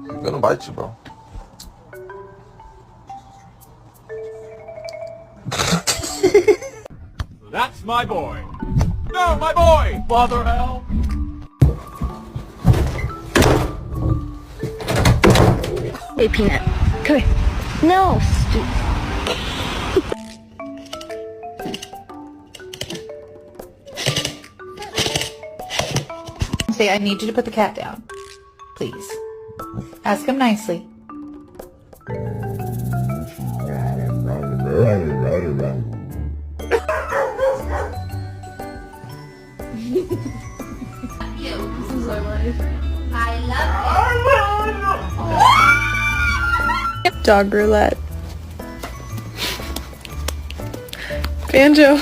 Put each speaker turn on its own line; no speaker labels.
He's gonna bite you, bro.
That's my boy. No, my boy! Father hell.
Hey, Peanut. Come here. No, stupid.
Say, I need you to put the cat down. Please. Ask him nicely.
This is my life.
I love it.
Dog roulette. Banjo.